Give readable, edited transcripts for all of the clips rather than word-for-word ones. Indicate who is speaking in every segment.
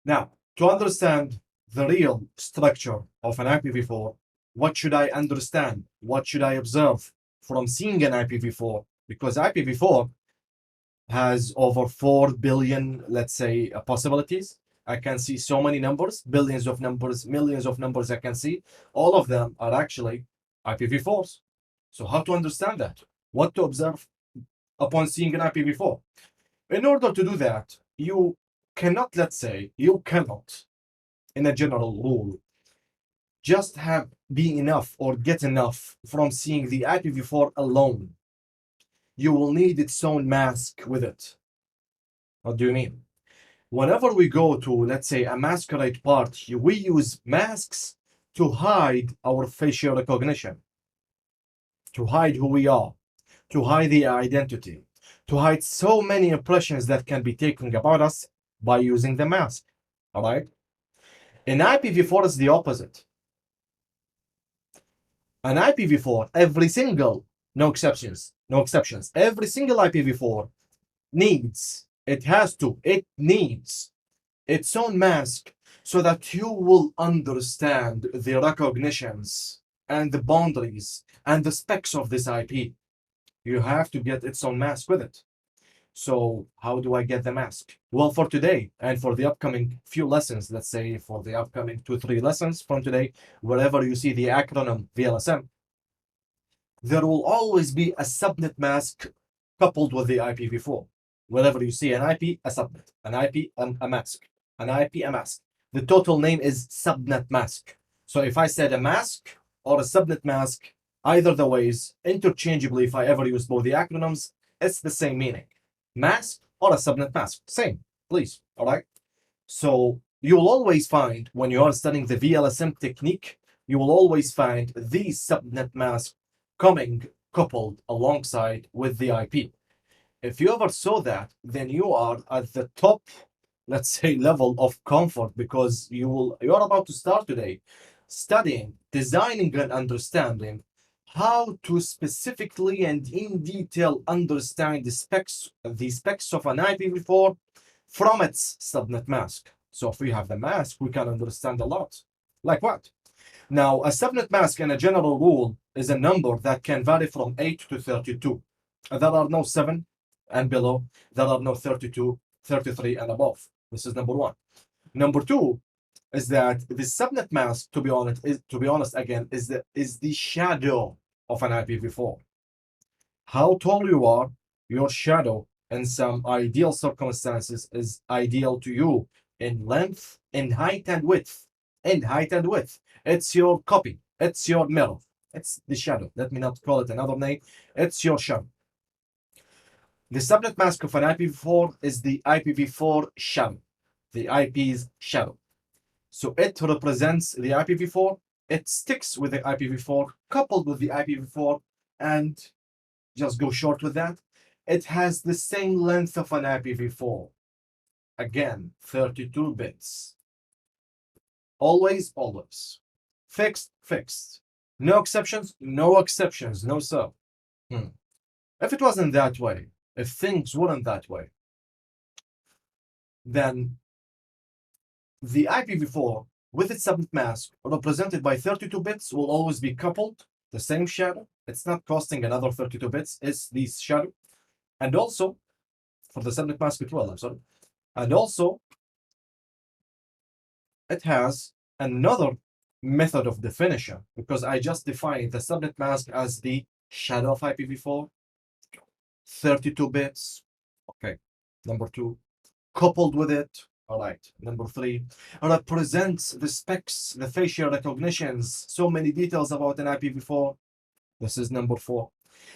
Speaker 1: Now, to understand the real structure of an IPv4, what should I understand? What should I observe from seeing an IPv4? Because IPv4 has over 4 billion, let's say, possibilities. I can see so many numbers, billions of numbers, millions of numbers I can see. All of them are actually IPv4s. So how to understand that? What to observe upon seeing an IPv4? In order to do that, you cannot, in a general rule, just be enough or get enough from seeing the IPv4 alone. You will need its own mask with it. What do you mean? Whenever we go to, let's say, a masquerade party, we use masks to hide our facial recognition, to hide who we are, to hide the identity, to hide so many impressions that can be taken about us by using the mask. All right? In IPv4, it's the opposite. An IPv4, no exceptions, every single IPv4 it needs its own mask so that you will understand the recognitions and the boundaries and the specs of this IP. You have to get its own mask with it. So how do I get the mask? Well, for today and for the upcoming few lessons, let's say for the upcoming 2-3 lessons from today, wherever you see the acronym VLSM, there will always be a subnet mask coupled with the IPv4. Wherever you see an IP, a subnet, an IP, a mask, an IP, a mask. The total name is subnet mask. So if I said a mask or a subnet mask, either the ways, interchangeably, if I ever use both the acronyms, it's the same meaning. Mask or a subnet mask, same, please, all right? So you'll always find, when you are studying the VLSM technique, you will always find the subnet mask coming coupled alongside with the IP. If you ever saw that, then you are at the top, let's say, level of comfort, because you are about to start today studying, designing, and understanding how to specifically and in detail understand the specs of an IPv4 from its subnet mask. So if we have the mask, we can understand a lot. Like what? Now, a subnet mask in a general rule is a number that can vary from 8 to 32. There are no 7 and below. There are no 32, 33 and above. This is number one. Number two is that the subnet mask, to be honest, again, is the shadow of an IPv4. How tall you are, your shadow in some ideal circumstances is ideal to you in length, in height and width. In height and width. It's your copy. It's your mirror. It's the shadow. Let me not call it another name. It's your shadow. The subnet mask of an IPv4 is the IPv4 shadow. The IP's shadow. So it represents the IPv4. It sticks with the IPv4, coupled with the IPv4, and just go short with that. It has the same length of an IPv4. Again, 32 bits. Always. Fixed. No exceptions, no sir. If it wasn't that way, if things weren't that way, then the IPv4 with its subnet mask represented by 32 bits will always be coupled, the same shadow. It's not costing another 32 bits, it's this shadow. And also, for the subnet mask as well, I'm sorry. And also, it has another method of definition, because I just defined the subnet mask as the shadow of IPv4, 32 bits. Okay, number two. Coupled with it, all right, number three, represents the specs, the facial recognitions, so many details about an IPv4. This is number four.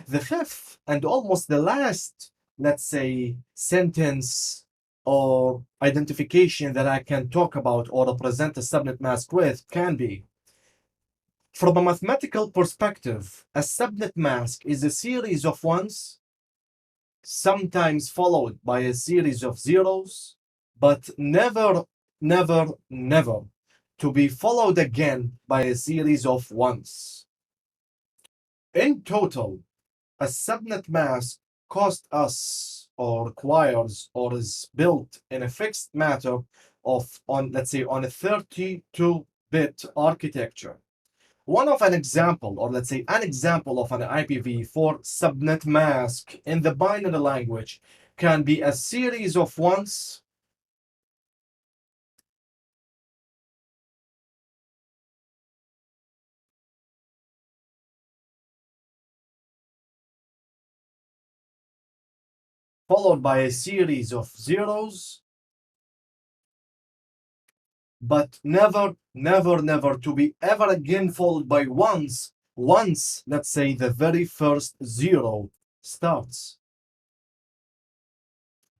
Speaker 1: The fifth and almost the last, let's say, sentence or identification that I can talk about or represent a subnet mask with can be, from a mathematical perspective, a subnet mask is a series of ones, sometimes followed by a series of zeros, but never to be followed again by a series of ones. In total, a subnet mask costs us or requires or is built in a fixed matter let's say on a 32-bit architecture. One of an example, or let's say an example of an IPv4 subnet mask in the binary language can be a series of ones followed by a series of zeros, but never, never, never to be ever again followed by ones once, let's say, the very first zero starts.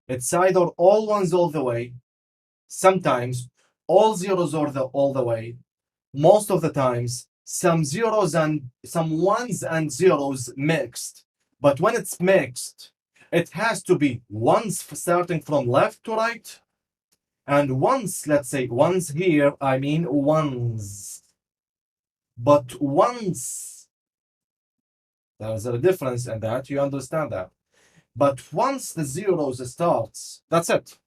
Speaker 1: It's either all ones all the way, sometimes all zeros all the way, most of the times some zeros and some ones and zeros mixed. But when it's mixed, it has to be ones starting from left to right, and ones, let's say ones here, I mean ones. But once, there's a difference in that, you understand that. But once the zeros starts, that's it.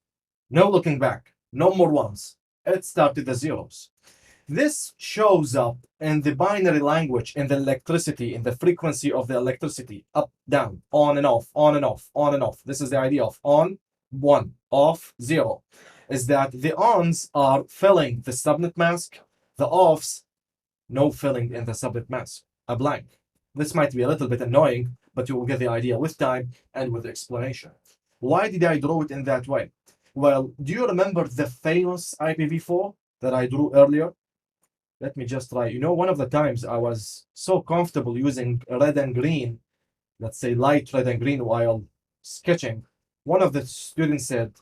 Speaker 1: No looking back, no more ones. It started the zeros. This shows up in the binary language, in the electricity, in the frequency of the electricity, up, down, on and off, on and off, on and off. This is the idea of on, 1, off, 0. Is that the ons are filling the subnet mask, the offs, no filling in the subnet mask, a blank. This might be a little bit annoying, but you will get the idea with time and with explanation. Why did I draw it in that way? Well, do you remember the famous IPv4 that I drew earlier? Let me just try. One of the times I was so comfortable using red and green, let's say light red and green while sketching. One of the students said,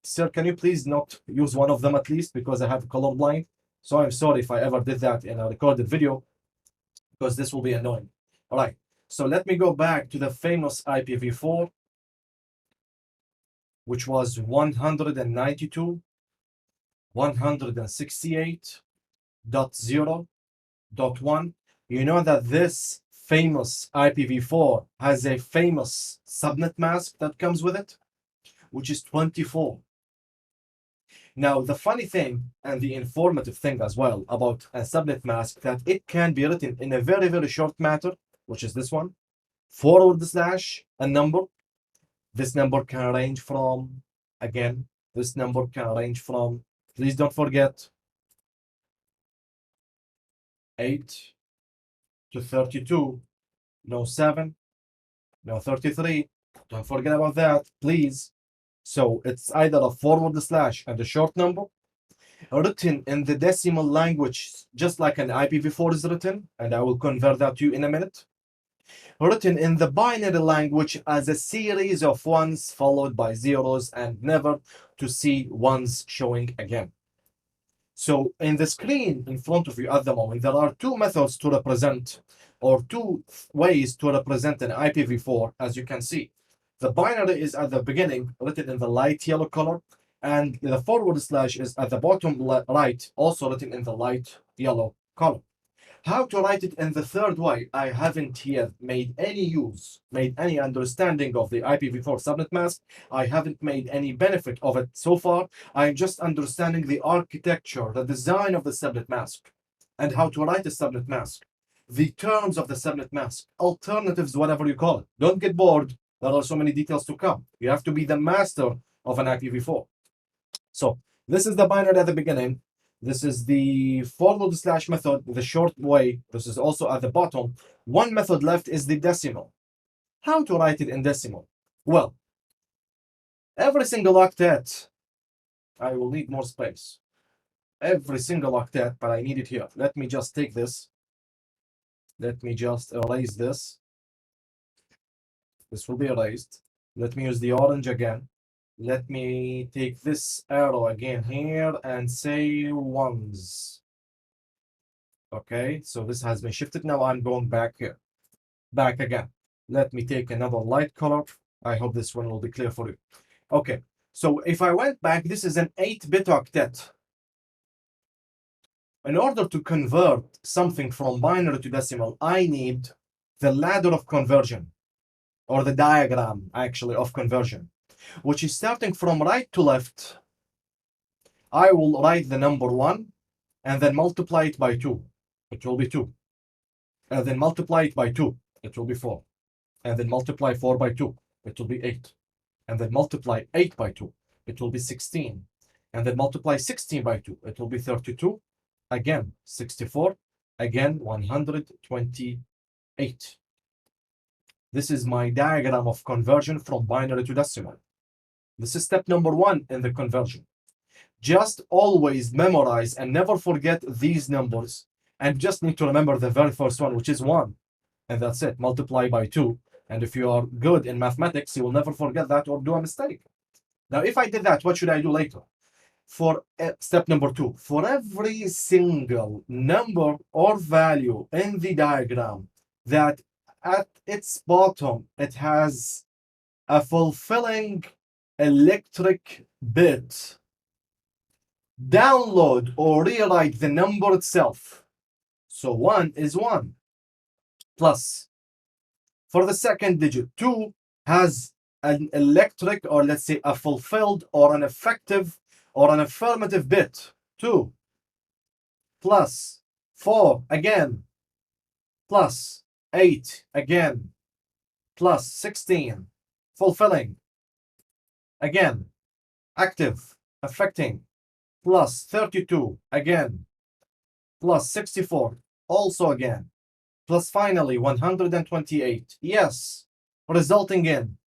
Speaker 1: "Sir, can you please not use one of them at least because I have color blind?" So I'm sorry if I ever did that in a recorded video because this will be annoying. All right, so let me go back to the famous IPv4, which was 192.168.0.1. You know that this famous IPv4 has a famous subnet mask that comes with it, which is 24. Now, the funny thing and the informative thing as well about a subnet mask that it can be written in a very, very short matter, which is this one, / a number. This number can range from, again, this number can range from, please don't forget, 8 to 32, no 7, no 33. Don't forget about that, please. So it's either a / and a short number, written in the decimal language, just like an IPv4 is written, and I will convert that to you in a minute. Written in the binary language as a series of ones followed by zeros and never to see ones showing again. So in the screen in front of you at the moment, there are two methods to represent, or two ways to represent an IPv4, as you can see. The binary is at the beginning, written in the light yellow color, and the / is at the bottom right, also written in the light yellow color. How to write it in the third way, I haven't yet made any understanding of the IPv4 subnet mask. I haven't made any benefit of it so far. I'm just understanding the architecture, the design of the subnet mask, and how to write a subnet mask, the terms of the subnet mask, alternatives, whatever you call it. Don't get bored. There are so many details to come. You have to be the master of an IPv4. So this is the binary at the beginning. This is the / method, the short way. This is also at the bottom. One method left is the decimal. How to write it in decimal? Well, every single octet, I will need more space. Every single octet, but I need it here. Let me just take this. Let me just erase this. This will be erased. Let me use the orange again. Let me take this arrow again here and say ones. Okay, so this has been shifted. Now I'm going back here. Back again. Let me take another light color. I hope this one will be clear for you. Okay, so if I went back, this is an 8-bit octet. In order to convert something from binary to decimal, I need the ladder of conversion, or the diagram, actually, of conversion, which is starting from right to left I will write the number 1 and then multiply it by 2. It will be 2. And then multiply it by 2. It will be 4. And then multiply 4 by 2. It will be 8. And then multiply 8 by 2. It will be 16. And then multiply 16 by 2. It will be 32. Again, 64. Again, 128. This is my diagram of conversion from binary to decimal. This is step number 1 in the conversion. Just always memorize and never forget these numbers. And just need to remember the very first one, which is 1. And that's it. Multiply by 2. And if you are good in mathematics, you will never forget that or do a mistake. Now, if I did that, what should I do later? For step number 2, for every single number or value in the diagram that at its bottom, it has a fulfilling electric bit, download or rewrite the number itself. So 1 is 1 plus. For the second digit, 2 has an electric, or let's say a fulfilled or an effective or an affirmative bit, 2 plus 4 again plus 8 again plus 16, fulfilling again, active, affecting, plus 32 again plus 64 also again, plus finally 128. Yes, resulting in,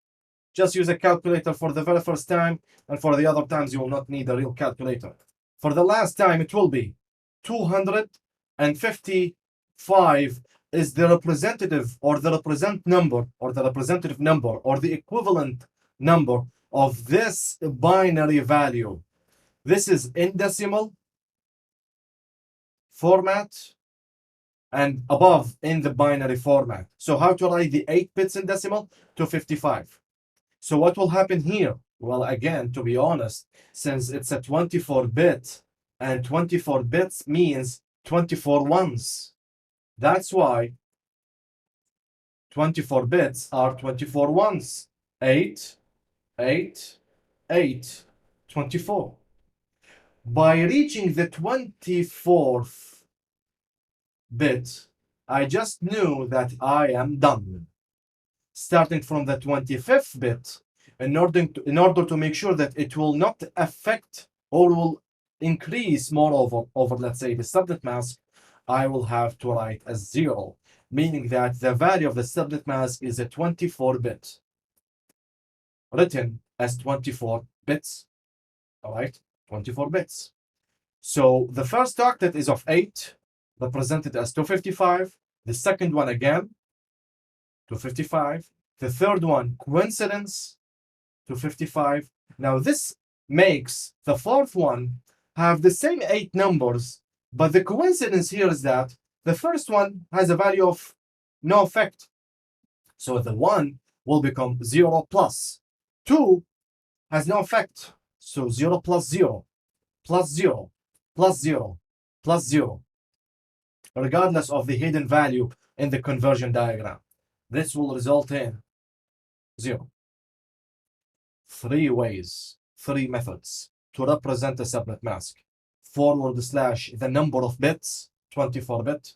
Speaker 1: just use a calculator for the very first time, and for the other times you will not need a real calculator. For the last time it will be 255 is the representative or the representative number or the equivalent number of this binary value. This is in decimal format and above in the binary format. So how to write the 8 bits in decimal? 255. So what will happen here? Well, again, to be honest, since it's a 24-bit and 24 bits means 24 ones. That's why 24 bits are 24 ones. 8, 8, 8, 24. By reaching the 24th bit, I just knew that I am done. Starting from the 25th bit, in order to make sure that it will not affect or will increase moreover over, let's say, the subnet mask, I will have to write a 0, meaning that the value of the subnet mask is a 24-bit, written as 24 bits. All right, 24 bits. So the first octet is of 8, represented as 255. The second one again, 255. The third one, coincidence, 255. Now this makes the fourth one have the same 8 numbers, but the coincidence here is that the first one has a value of no effect. So the 1 will become 0 plus. 2 has no effect. So 0 plus 0, plus 0, plus 0, plus 0, regardless of the hidden value in the conversion diagram. This will result in 0. 3 ways, 3 methods to represent a subnet mask. / the number of bits, 24-bit,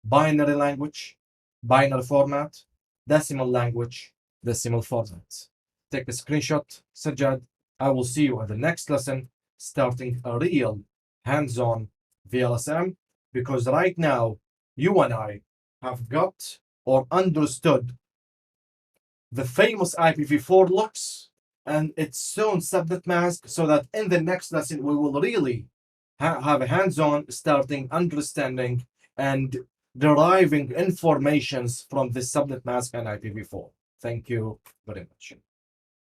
Speaker 1: binary language, binary format, decimal language, decimal format. Take a screenshot, Sajjad. I will see you in the next lesson, starting a real hands-on VLSM, because right now you and I have got or understood the famous IPv4 looks and its own subnet mask, so that in the next lesson we will really have a hands-on starting understanding and deriving informations from the subnet mask and IPv4. Thank you very much.